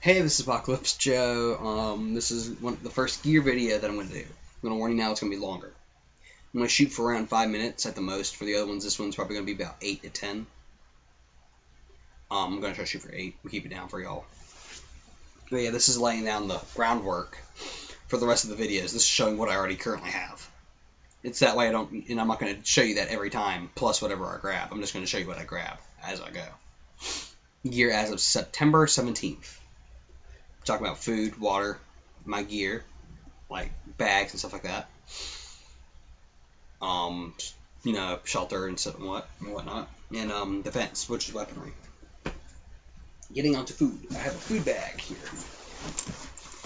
Hey, this is Apocalypse Joe. This is the first gear video that I'm going to do. I'm going to warn you now, it's going to be longer. I'm going to shoot for around 5 minutes at the most. For the other ones, this one's probably going to be about 8 to 10. I'm going to try to shoot for 8. We'll keep it down for y'all. But yeah, this is laying down the groundwork for the rest of the videos. This is showing what I already currently have. It's that way and I'm not going to show you that every time, plus whatever I grab. I'm just going to show you what I grab as I go. Gear as of September 17th. Talking about food, water, my gear, like bags and stuff like that. Shelter and whatnot, and defense, which is weaponry. Getting onto food, I have a food bag here.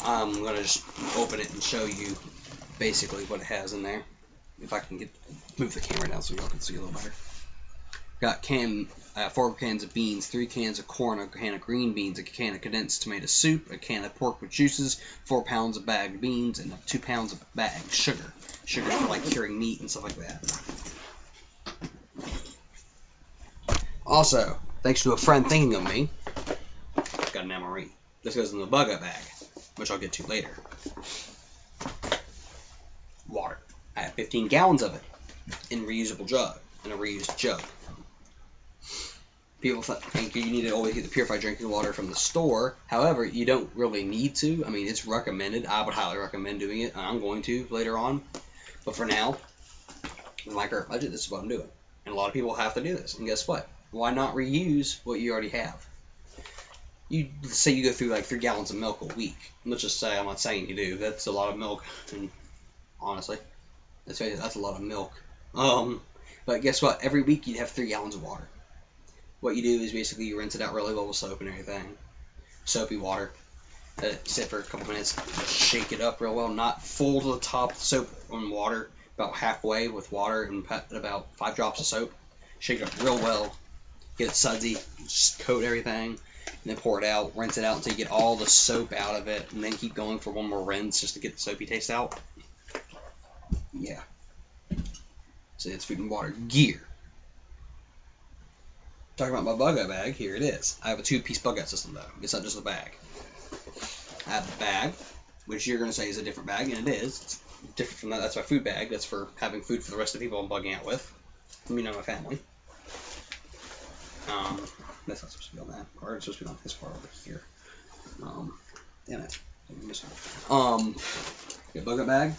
I'm gonna just open it and show you basically what it has in there. If I can move the camera down so y'all can see a little better. Got 4 cans of beans, 3 cans of corn, a can of green beans, a can of condensed tomato soup, a can of pork with juices, 4 pounds of bagged beans, and 2 pounds of bagged sugar. Sugar for like curing meat and stuff like that. Also, thanks to a friend thinking of me, got an MRE. This goes in the bug out bag, which I'll get to later. Water. I have 15 gallons of it in a reused jug. People think you need to always get the purified drinking water from the store. However, you don't really need to. I mean, it's recommended. I would highly recommend doing it. I'm going to later on. But for now, with my current budget, this is what I'm doing. And a lot of people have to do this. And guess what? Why not reuse what you already have? Let's say you go through like 3 gallons of milk a week. Let's just say, I'm not saying you do. That's a lot of milk. And honestly, that's a lot of milk. But guess what? Every week you'd have 3 gallons of water. What you do is basically you rinse it out really well with soap and everything. Soapy water. Let it sit for a couple minutes. Shake it up real well. Not full to the top soap and water. About halfway with water and about 5 drops of soap. Shake it up real well. Get it sudsy. Just coat everything. And then pour it out. Rinse it out until you get all the soap out of it. And then keep going for one more rinse just to get the soapy taste out. Yeah. So it's food and water. Gear. Talking about my bug out bag, here it is. I have a 2-piece bug out system though. It's not just a bag. I have a bag, which you're going to say is a different bag, and it is. It's different from that. That's my food bag. That's for having food for the rest of the people I'm bugging out with. My family. That's not supposed to be on that, or it's supposed to be on this part over here. Damn it. A bug out bag,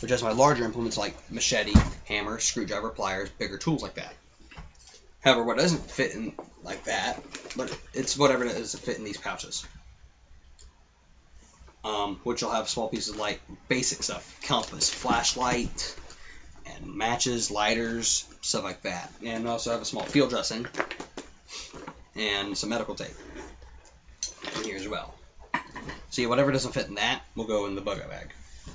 which has my larger implements like machete, hammer, screwdriver, pliers, bigger tools like that. However, what doesn't fit in like that, but it's whatever it is to fit in these pouches. Which will have small pieces like basic stuff, compass, flashlight, and matches, lighters, stuff like that. And I also have a small field dressing and some medical tape in here as well. See, whatever doesn't fit in that will go in the bug out bag.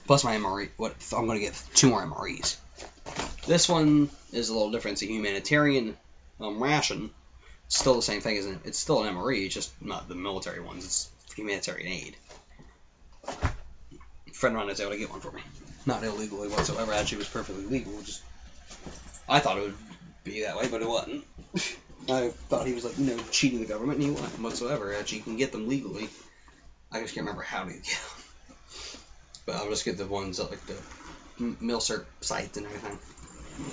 Plus my MRE. I'm going to get 2 more MREs. This one is a little different. It's a humanitarian ration. It's still the same thing, isn't it? It's still an MRE, just not the military ones. It's humanitarian aid. A friend of mine was able to get one for me. Not illegally whatsoever. Actually, it was perfectly legal. I thought it would be that way, but it wasn't. I thought he was cheating the government, and he wasn't whatsoever. Actually, you can get them legally. I just can't remember how to get them. But I'll just get the ones that like the MilCert sites and everything.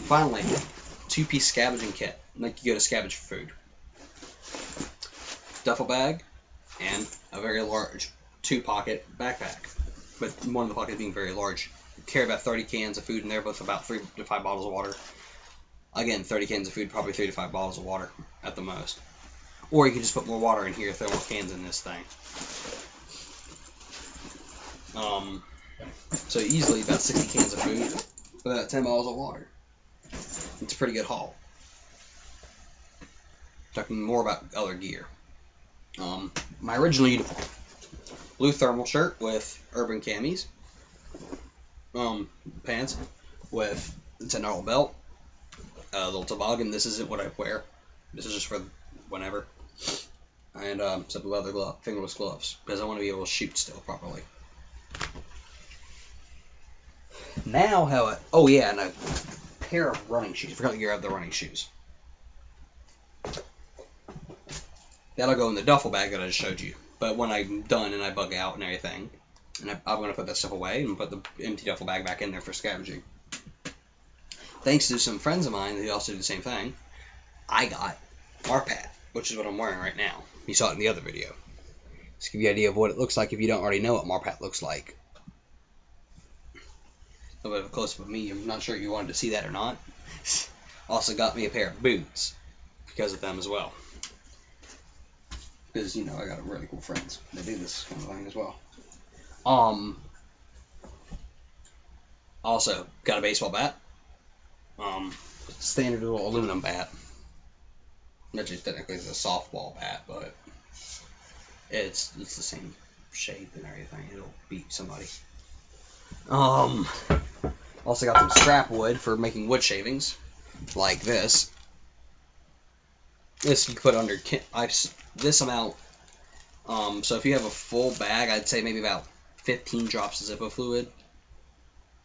Finally, 2-piece scavenging kit, like you go to scavenge for food. Duffel bag, and a very large 2-pocket backpack. But one of the pockets being very large. Carry about 30 cans of food in there, with about 3 to 5 bottles of water. Again, 30 cans of food, probably 3 to 5 bottles of water at the most. Or you can just put more water in here, throw more cans in this thing. So easily about 60 cans of food with about 10 bottles of water. It's a pretty good haul. Talking more about other gear. My original uniform. Blue thermal shirt with urban camis. Pants with a $10 belt. A little toboggan. This isn't what I wear. This is just for whenever. And some leather fingerless gloves. Because I want to be able to shoot still properly. Now and a pair of running shoes. I forgot to grab the running shoes. That'll go in the duffel bag that I just showed you. But when I'm done and I bug out and everything, and I'm going to put that stuff away and put the empty duffel bag back in there for scavenging. Thanks to some friends of mine who also do the same thing, I got Marpat, which is what I'm wearing right now. You saw it in the other video. Just give you an idea of what it looks like if you don't already know what Marpat looks like. A little bit of a close-up of me. I'm not sure if you wanted to see that or not. Also got me a pair of boots because of them as well. Because, you know, I got really cool friends that do this kind of thing as well. Also got a baseball bat. Standard little aluminum bat. Which is technically a softball bat, but it's the same shape and everything. It'll beat somebody. Also got some scrap wood for making wood shavings, like this. This you can put under this amount. So if you have a full bag, I'd say maybe about 15 drops of Zippo fluid,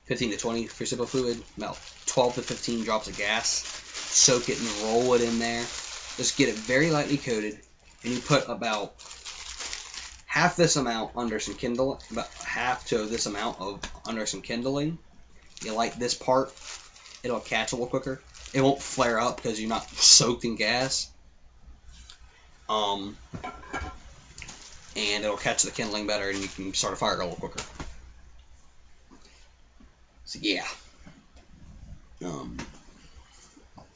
15 to 20 for Zippo fluid, about 12 to 15 drops of gas. Soak it and roll it in there. Just get it very lightly coated, and you put about half this amount under some kindling, about half to this amount under some kindling. You light this part, it'll catch a little quicker. It won't flare up because you're not soaked in gas. And it'll catch the kindling better, and you can start a fire a little quicker. So yeah.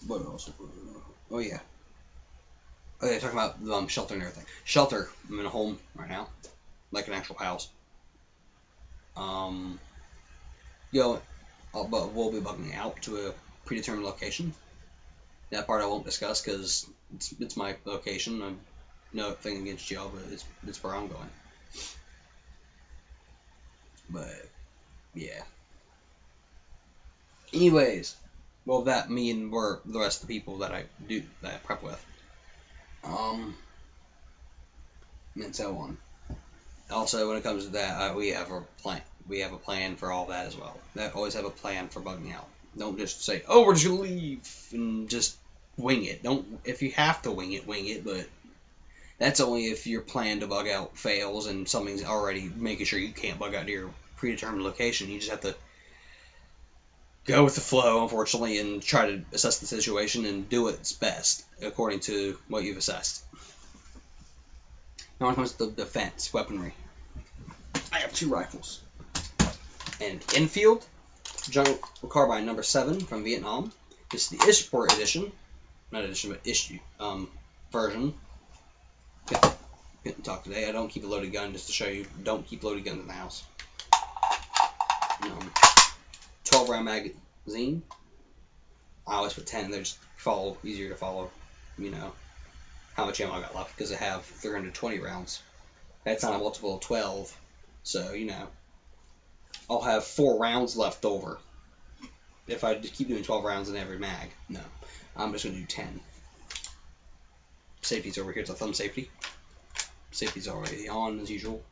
What else? Oh yeah. Okay, talking about shelter and everything. Shelter. I'm in a home right now, like an actual house. But we'll be bugging out to a predetermined location. That part I won't discuss because it's my location. I'm nothing against y'all, but it's where I'm going. But yeah. Anyways, well, that me and the rest of the people that I prep with. And so on. Also, when it comes to that, we have a plan. We have a plan for all that as well. Always have a plan for bugging out. Don't just say, "Oh, we're just gonna leave," and just wing it. Don't. If you have to wing it. But that's only if your plan to bug out fails and something's already making sure you can't bug out to your predetermined location. You just have to go with the flow, unfortunately, and try to assess the situation and do its best according to what you've assessed. Now when it comes to defense, weaponry, I have 2 rifles. An Enfield Jungle Carbine number 7 from Vietnam. This is the Ishport edition. Not edition, but issue version. Couldn't talk today. I don't keep a loaded gun, just to show you. Don't keep loaded guns in the house. 12-round magazine. I always put 10. They're just easier to follow. You know how much ammo I got left because I have 320 rounds. That's not a multiple of 12, so you know I'll have 4 rounds left over if I just keep doing 12 rounds in every mag. No, I'm just gonna do 10. Safety's over here. It's a thumb safety. Safety's already on as usual,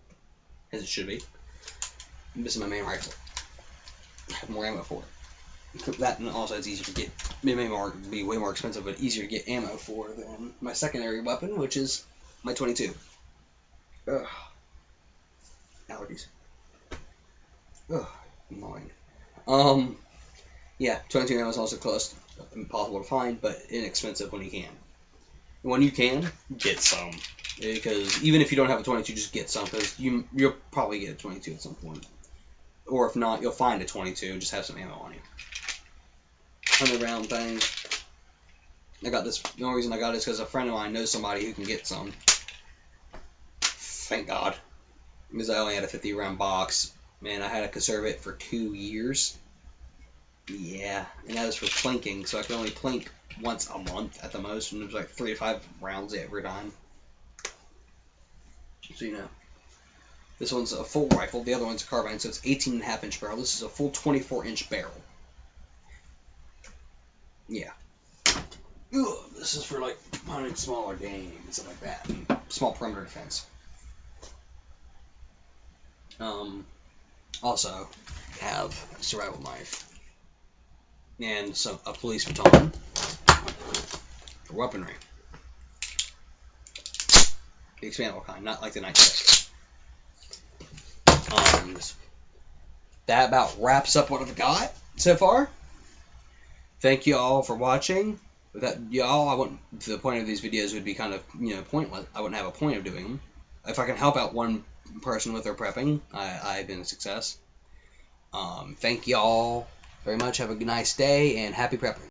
as it should be. This is my main rifle. I have more ammo for it. That, and also it's easier to get. It may be way more expensive, but easier to get ammo for than my secondary weapon, which is my 22. Ugh. Allergies. Ugh. Annoying. Yeah, 22 ammo is also close, impossible to find, but inexpensive when you can. When you can, get some. Because even if you don't have a 22, just get some, because you'll probably get a 22 at some point. Or if not, you'll find a 22 and just have some ammo on you. 100-round thing. I got this. The only reason I got it is because a friend of mine knows somebody who can get some. Thank God. Because I only had a 50-round box. Man, I had to conserve it for 2 years. Yeah, and that was for plinking, so I could only plink once a month at the most, and it was like 3 to 5 rounds every time. So you know. This one's a full rifle, the other one's a carbine, so it's 18.5-inch barrel. This is a full 24-inch barrel. Yeah. Ugh, this is for like hunting smaller game and stuff like that. Small perimeter defense. Also have a survival knife and a police baton for weaponry. the expandable kind, not like the nightstick. That about wraps up what I've got so far. Thank you all for watching. Without y'all, the point of these videos would be kind of, pointless. I wouldn't have a point of doing them. If I can help out one person with their prepping, I've been a success. Thank y'all very much. Have a nice day and happy prepping.